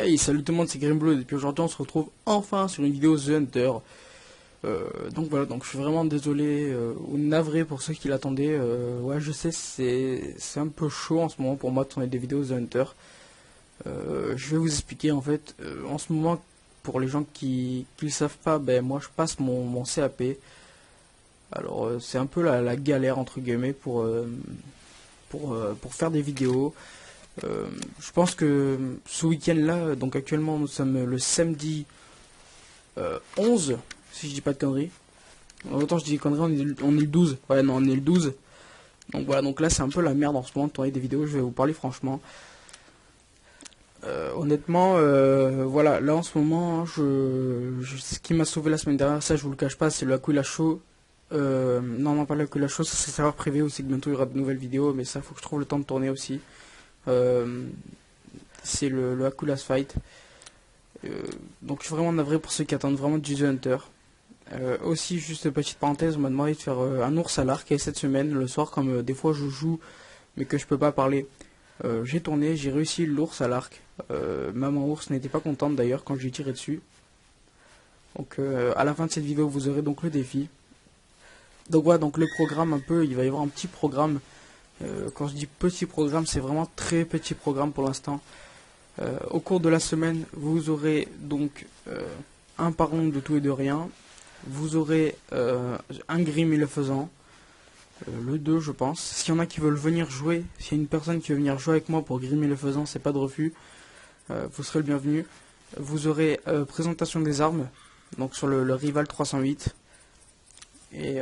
Hey, salut tout le monde, c'est Grimblue et puis aujourd'hui on se retrouve enfin sur une vidéo The Hunter. Donc voilà, donc je suis vraiment désolé ou navré pour ceux qui l'attendaient. Ouais, je sais, c'est un peu chaud en ce moment pour moi de tourner des vidéos The Hunter. Je vais vous expliquer en fait. En ce moment, pour les gens qui le savent pas, ben moi je passe mon CAP. Alors c'est un peu la galère entre guillemets pour faire des vidéos. Je pense que ce week-end là, donc actuellement nous sommes le samedi 11, si je dis pas de conneries. Autant je dis des conneries, on est le 12. Ouais, non, on est le 12. Donc voilà, donc là c'est un peu la merde en ce moment de tourner des vidéos, je vais vous parler franchement. Honnêtement, voilà, là en ce moment, ce qui m'a sauvé la semaine dernière, ça je vous le cache pas, c'est le Aquila Show. Non, pas le Aquila Show, ça c'est serveur privé aussi, que bientôt il y aura de nouvelles vidéos, mais ça faut que je trouve le temps de tourner aussi. C'est le Akulas Fight. Donc je suis vraiment navré pour ceux qui attendent vraiment du The Hunter. Aussi, juste petite parenthèse, on m'a demandé de faire un ours à l'arc et cette semaine, le soir, comme des fois je joue mais que je peux pas parler, j'ai tourné, j'ai réussi l'ours à l'arc. Maman ours n'était pas contente d'ailleurs quand j'ai tiré dessus. Donc à la fin de cette vidéo, vous aurez donc le défi. Donc voilà, donc le programme un peu, il va y avoir un petit programme. Quand je dis petit programme, c'est vraiment très petit programme pour l'instant. Au cours de la semaine, vous aurez donc un par an de tout et de rien. Vous aurez un Grim et le faisant. Le 2 je pense. S'il y en a qui veulent venir jouer, s'il y a une personne qui veut venir jouer avec moi pour Grim et le faisant, c'est pas de refus. Vous serez le bienvenu. Vous aurez présentation des armes, donc sur le Rival 308. Et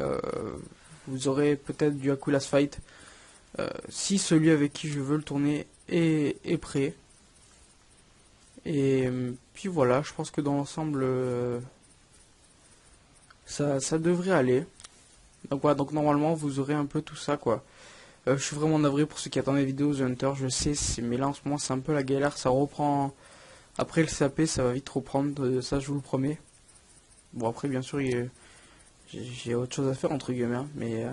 vous aurez peut-être du Akulas Fight. Si celui avec qui je veux le tourner est prêt. Et puis voilà, je pense que dans l'ensemble, ça devrait aller. Donc voilà, donc normalement vous aurez un peu tout ça quoi. Je suis vraiment navré pour ceux qui attendent les vidéos The Hunter, je sais, mais là en ce moment c'est un peu la galère, ça reprend. Après le CAP, ça va vite reprendre, ça je vous le promets. Bon après bien sûr j'ai autre chose à faire entre guillemets, hein, mais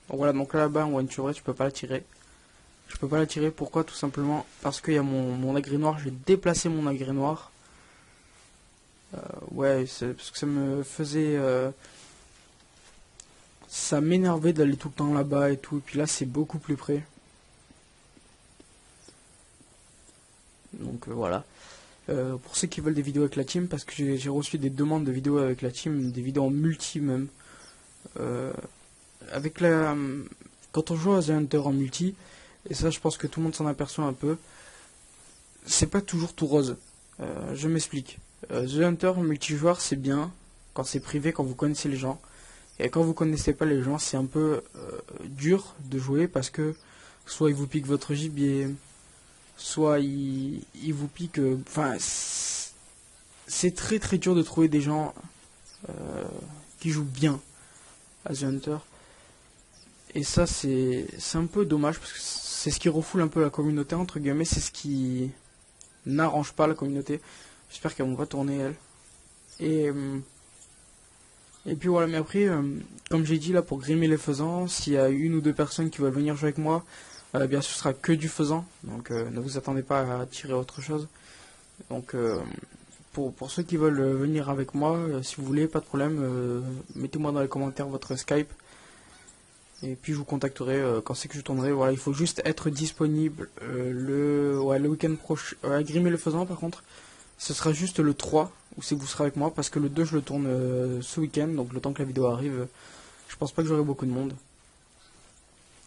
donc voilà, donc là-bas en one turret, je peux pas la tirer. Je peux pas la tirer, pourquoi? Tout simplement parce qu'il y a mon agré noir, j'ai déplacé mon agré noir. Ouais, c'est parce que ça me faisait... ça m'énervait d'aller tout le temps là-bas et tout, et puis là c'est beaucoup plus près. Donc voilà. Pour ceux qui veulent des vidéos avec la team, parce que j'ai reçu des demandes de vidéos avec la team, des vidéos en multi même. Avec la... Quand on joue à The Hunter en multi, et ça je pense que tout le monde s'en aperçoit un peu, c'est pas toujours tout rose. Je m'explique. The Hunter multijoueur c'est bien quand c'est privé, quand vous connaissez les gens. Et quand vous connaissez pas les gens, c'est un peu dur de jouer parce que soit ils vous piquent votre gibier, soit ils vous piquent... Enfin, c'est très très dur de trouver des gens qui jouent bien à The Hunter. Et ça, c'est un peu dommage parce que c'est ce qui refoule un peu la communauté, entre guillemets, c'est ce qui n'arrange pas la communauté. J'espère qu'elles vont pas tourner, elles. Et puis voilà, mais après, comme j'ai dit là, pour grimer les faisans, s'il y a une ou deux personnes qui veulent venir jouer avec moi, bien sûr ce sera que du faisan, donc ne vous attendez pas à tirer autre chose. Donc pour ceux qui veulent venir avec moi, si vous voulez, pas de problème, mettez-moi dans les commentaires votre Skype. Et puis je vous contacterai quand c'est que je tournerai. Voilà, il faut juste être disponible le week-end prochain. À grimer le faisan par contre, ce sera juste le 3 où c'est que vous serez avec moi, parce que le 2 je le tourne ce week-end, donc le temps que la vidéo arrive, je pense pas que j'aurai beaucoup de monde.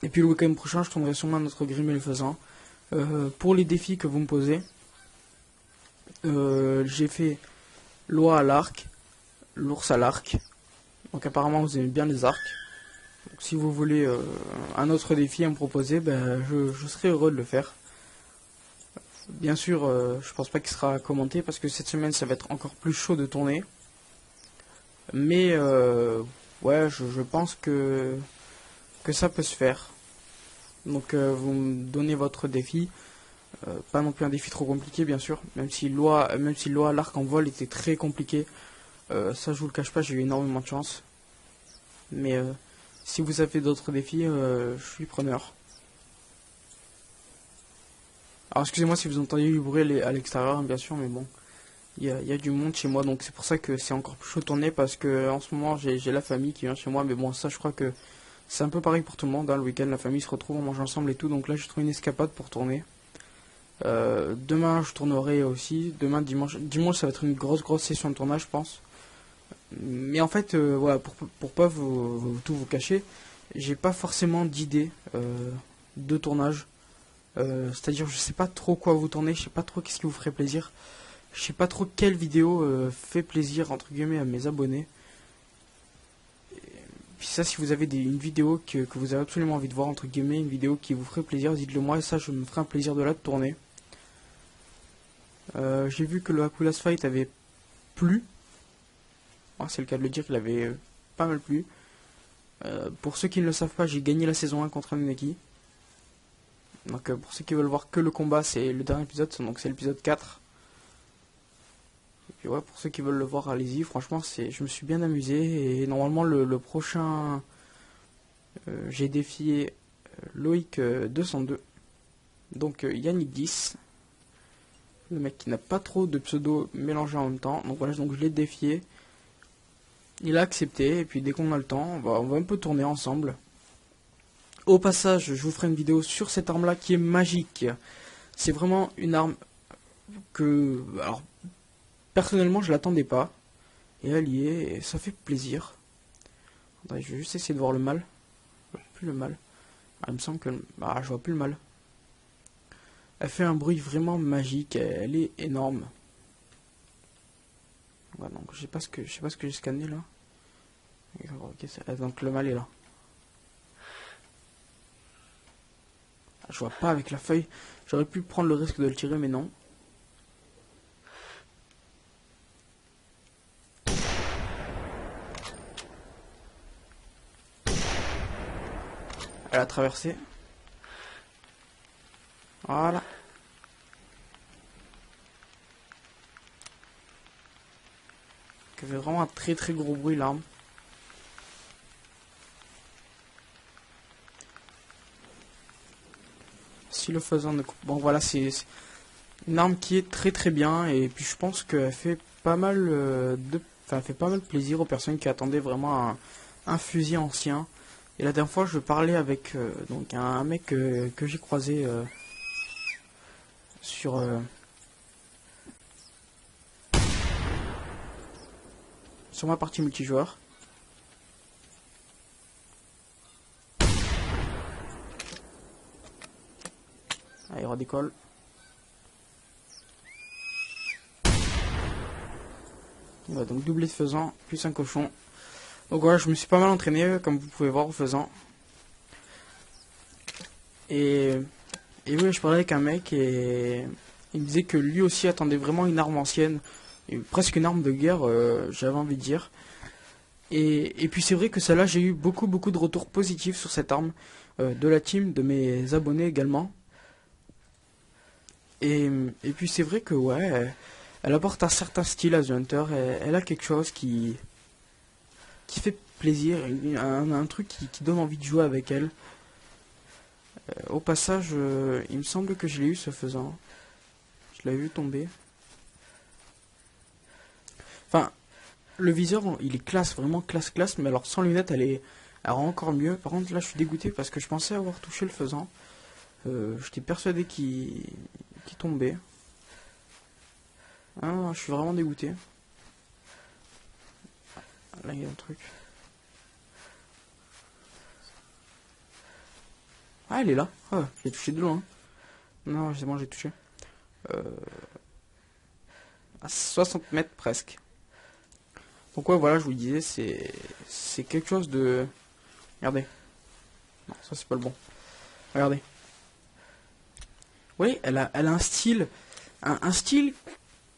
Et puis le week-end prochain je tournerai sûrement notre Grim et le faisant. Pour les défis que vous me posez, j'ai fait l'oie à l'arc, l'ours à l'arc, donc apparemment vous aimez bien les arcs. Donc, si vous voulez un autre défi à me proposer, ben, je serai heureux de le faire. Bien sûr, je pense pas qu'il sera commenté parce que cette semaine ça va être encore plus chaud de tourner. Mais ouais, je pense que ça peut se faire. Donc vous me donnez votre défi. Pas non plus un défi trop compliqué bien sûr. Même si l'oie à l'arc en vol était très compliqué. Ça je vous le cache pas, j'ai eu énormément de chance. Mais si vous avez d'autres défis, je suis preneur. Alors excusez-moi si vous entendez du bruit à l'extérieur, bien sûr, mais bon. il y a du monde chez moi, donc c'est pour ça que c'est encore plus chaud de tourner, parce que en ce moment j'ai la famille qui vient chez moi, mais bon, ça je crois que c'est un peu pareil pour tout le monde, hein. Le week-end la famille se retrouve, on mange ensemble et tout, donc là je trouve une escapade pour tourner. Demain je tournerai aussi, demain dimanche ça va être une grosse session de tournage je pense. Mais en fait, voilà, pour pas tout vous cacher, j'ai pas forcément d'idée de tournage. C'est-à-dire je sais pas trop quoi vous tourner, je sais pas trop qu'est-ce qui vous ferait plaisir. Je sais pas trop quelle vidéo fait plaisir entre guillemets à mes abonnés. Et puis ça, si vous avez une vidéo que vous avez absolument envie de voir, entre guillemets, une vidéo qui vous ferait plaisir, dites-le moi et ça je me ferai un plaisir de la tourner. J'ai vu que le Hakulas Fight avait plu. C'est le cas de le dire, il avait pas mal plu. Pour ceux qui ne le savent pas, j'ai gagné la saison 1 contre Anunnaki. Donc pour ceux qui veulent voir que le combat, c'est le dernier épisode, donc c'est l'épisode 4. Et puis ouais, pour ceux qui veulent le voir, allez-y. Franchement, je me suis bien amusé. Et normalement, le prochain, j'ai défié Loïc 202. Donc Yannick 10. Le mec qui n'a pas trop de pseudo mélangés en même temps. Donc voilà, donc je l'ai défié. Il a accepté. Et puis dès qu'on a le temps, on va un peu tourner ensemble. Au passage, je vous ferai une vidéo sur cette arme là qui est magique. C'est vraiment une arme que, alors, personnellement je l'attendais pas. Et elle y est, et ça fait plaisir. Attendez, je vais juste essayer de voir le mal. Je vois plus le mal. Il me semble que, je vois plus le mal. Elle fait un bruit vraiment magique, elle est énorme. Ouais, donc je sais pas ce que j'ai scanné là. Donc le mal est là. Je vois pas avec la feuille. J'aurais pu prendre le risque de le tirer, mais non. Elle a traversé. Voilà. Ça fait vraiment un très gros bruit l'arme. Si le faisant ne coupe. Bon voilà, c'est une arme qui est très bien. Et puis je pense qu'elle fait pas mal elle fait pas mal plaisir aux personnes qui attendaient vraiment un fusil ancien. Et la dernière fois je parlais avec donc un mec que j'ai croisé sur ma partie multijoueur. Allez, redécolle. Voilà, donc doublé de faisant, plus un cochon. Donc voilà, je me suis pas mal entraîné, comme vous pouvez voir, au faisant. Et oui, je parlais avec un mec et il me disait que lui aussi attendait vraiment une arme ancienne, presque une arme de guerre, j'avais envie de dire. Et puis c'est vrai que celle-là, j'ai eu beaucoup de retours positifs sur cette arme, de la team, de mes abonnés également. Et puis c'est vrai que ouais, elle apporte un certain style à The Hunter, elle a quelque chose qui fait plaisir, un truc qui donne envie de jouer avec elle. Au passage, il me semble que je l'ai eu ce faisant. Je l'avais vu tomber. Enfin, le viseur, il est classe, vraiment classe, mais alors sans lunettes, elle rend encore mieux. Par contre, là, je suis dégoûté parce que je pensais avoir touché le faisant. J'étais persuadé qu'il tombait. Ah, je suis vraiment dégoûté. Là, il y a un truc. Ah, elle est là. Ah, j'ai touché de loin. Non, c'est bon, j'ai touché. À 60 mètres presque. Donc ouais, voilà, je vous le disais, c'est quelque chose de... Regardez. Non, ça c'est pas le bon. Regardez. Oui, elle a un style, un style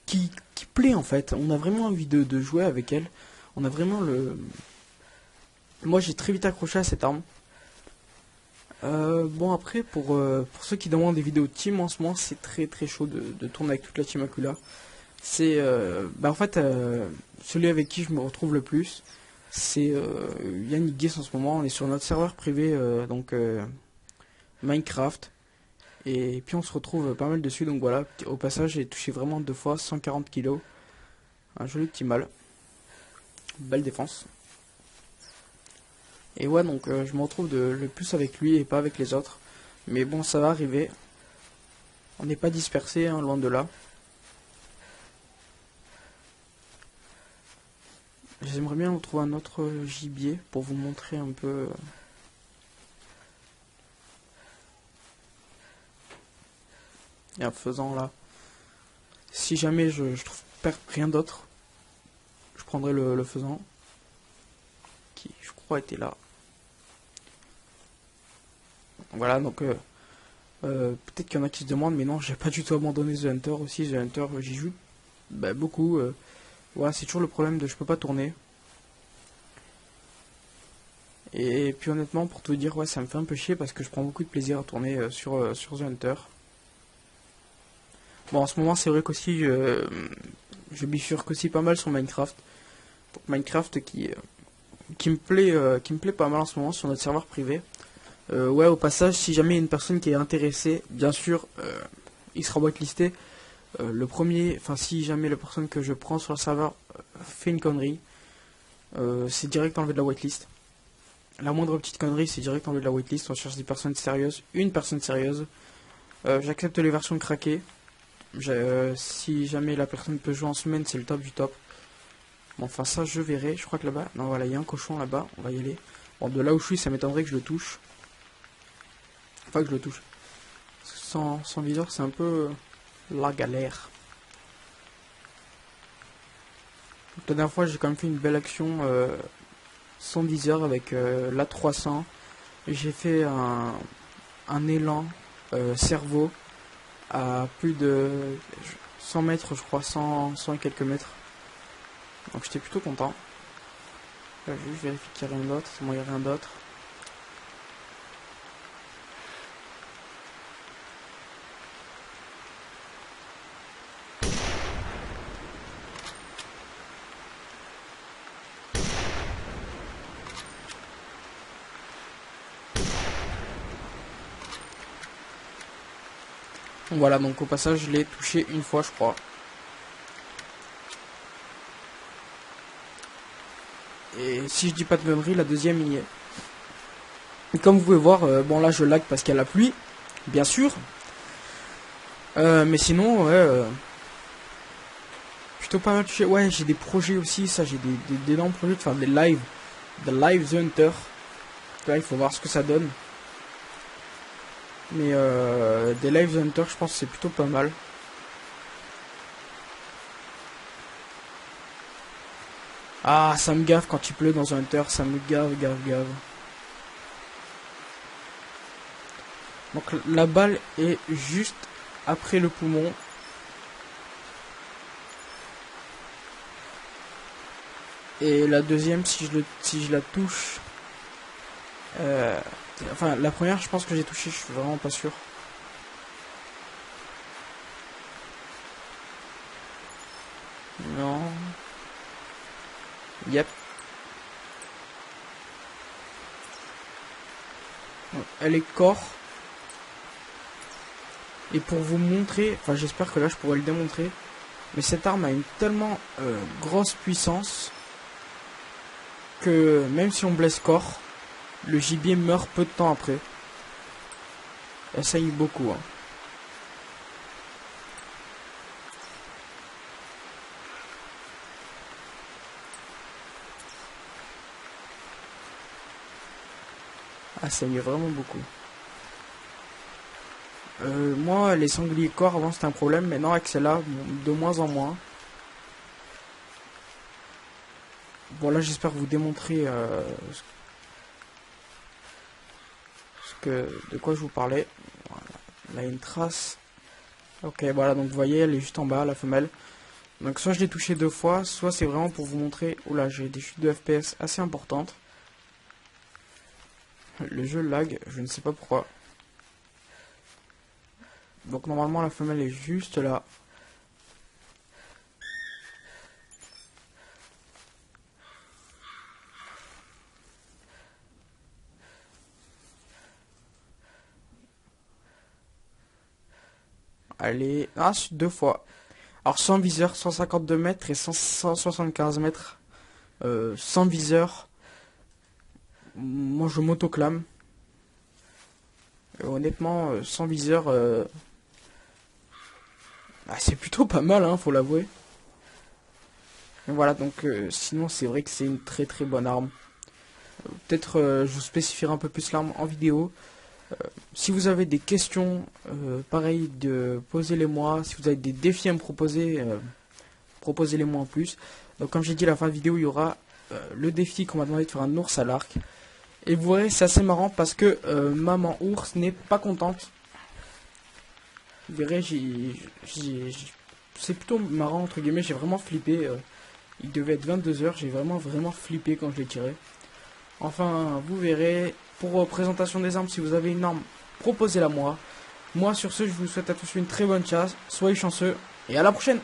qui plaît en fait. On a vraiment envie de jouer avec elle. On a vraiment le... Moi j'ai très vite accroché à cette arme. Bon après, pour ceux qui demandent des vidéos de team en ce moment, c'est très chaud de tourner avec toute la team Akula. C'est en fait celui avec qui je me retrouve le plus, c'est Yannick Guess en ce moment. On est sur notre serveur privé donc Minecraft, et puis on se retrouve pas mal dessus. Donc voilà, au passage j'ai touché vraiment 2 fois 140 kilos. Un joli petit mâle. Belle défense. Et ouais, donc je me retrouve le plus avec lui et pas avec les autres. Mais bon, ça va arriver. On n'est pas dispersé, hein, loin de là. J'aimerais bien vous trouver un autre gibier pour vous montrer un peu. Et en faisant là. Si jamais je trouve rien d'autre, je prendrai le faisan. Qui, je crois, était là. Voilà, donc peut-être qu'il y en a qui se demandent, mais non, j'ai pas du tout abandonné The Hunter aussi. The Hunter, j'y joue beaucoup. Voilà, c'est toujours le problème de je peux pas tourner. Et puis honnêtement, pour tout dire, ouais, ça me fait un peu chier parce que je prends beaucoup de plaisir à tourner sur The Hunter. Bon, en ce moment, c'est vrai qu'aussi, je bifurque aussi pas mal sur Minecraft. Donc, Minecraft qui me plaît pas mal en ce moment sur notre serveur privé. Ouais, au passage, si jamais il y a une personne qui est intéressée, bien sûr, il sera whitelisté. Le premier, enfin, si jamais la personne que je prends sur le serveur fait une connerie, c'est direct enlevé de la whitelist. La moindre petite connerie, c'est direct enlevé de la whitelist. On cherche des personnes sérieuses, une personne sérieuse. J'accepte les versions craquées. Si jamais la personne peut jouer en semaine, c'est le top du top. Bon, enfin, ça, je verrai. Je crois que là-bas, non, voilà, il y a un cochon là-bas. On va y aller. Bon, de là où je suis, ça m'étonnerait que je le touche. Enfin, que je le touche. Sans viseur, c'est un peu la galère. La dernière fois, j'ai quand même fait une belle action sans viseur avec l'A300. J'ai fait un élan cerveau à plus de 100 mètres, je crois, 100 et quelques mètres. Donc j'étais plutôt content. Là, je vérifie qu'il n'y a rien d'autre. C'est bon, il n'y a rien d'autre. Voilà, donc au passage, je l'ai touché une fois, je crois. Et si je dis pas de conneries, la deuxième y est. Et comme vous pouvez voir, bon là je lag parce qu'il y a la pluie, bien sûr. Mais sinon, ouais, plutôt pas mal touché. Ouais, j'ai des projets aussi, ça, j'ai d'énormes projets de faire des lives. The Live The Hunter. Là, il faut voir ce que ça donne. Mais des Live The Hunter, je pense que c'est plutôt pas mal. Ah, ça me gave quand il pleut dans un Hunter, ça me gave. Donc la balle est juste après le poumon. Et la deuxième, si je la touche... enfin, la première, je pense que j'ai touché, je suis vraiment pas sûr. Non. Yep. Elle est corps. Et pour vous montrer, enfin j'espère que là je pourrais le démontrer, mais cette arme a une tellement grosse puissance que même si on blesse corps, le gibier meurt peu de temps après. Elle saigne beaucoup, hein. Elle saigne vraiment beaucoup. Moi, les sangliers corps avant c'était un problème, maintenant avec celle-là, de moins en moins. Bon là j'espère vous démontrer de quoi je vous parlais. Voilà. Là il y a une trace. Ok, voilà, donc vous voyez, elle est juste en bas, la femelle. Donc soit je l'ai touché deux fois, soit c'est vraiment pour vous montrer... Oula, j'ai des chutes de FPS assez importantes. Le jeu lag, je ne sais pas pourquoi. Donc normalement la femelle est juste là. Elle est... Ah, deux fois. Alors sans viseur, 152 mètres et 175 mètres sans viseur. Moi je m'autoclame. Honnêtement, sans viseur, c'est plutôt pas mal, hein, faut l'avouer. Voilà, donc sinon c'est vrai que c'est une très très bonne arme. Peut-être je vous spécifierai un peu plus l'arme en vidéo. Si vous avez des questions, pareil, posez-les moi. Si vous avez des défis à me proposer, proposez-les moi en plus. Donc comme j'ai dit à la fin de vidéo, il y aura le défi qu'on m'a demandé de faire un ours à l'arc. Et vous verrez, c'est assez marrant parce que maman ours n'est pas contente. Vous verrez, c'est plutôt marrant entre guillemets, j'ai vraiment flippé. Il devait être 22 h, j'ai vraiment flippé quand je l'ai tiré. Enfin, vous verrez, pour présentation des armes, si vous avez une arme, proposez-la moi. Moi, sur ce, je vous souhaite à tous une très bonne chasse, soyez chanceux, et à la prochaine!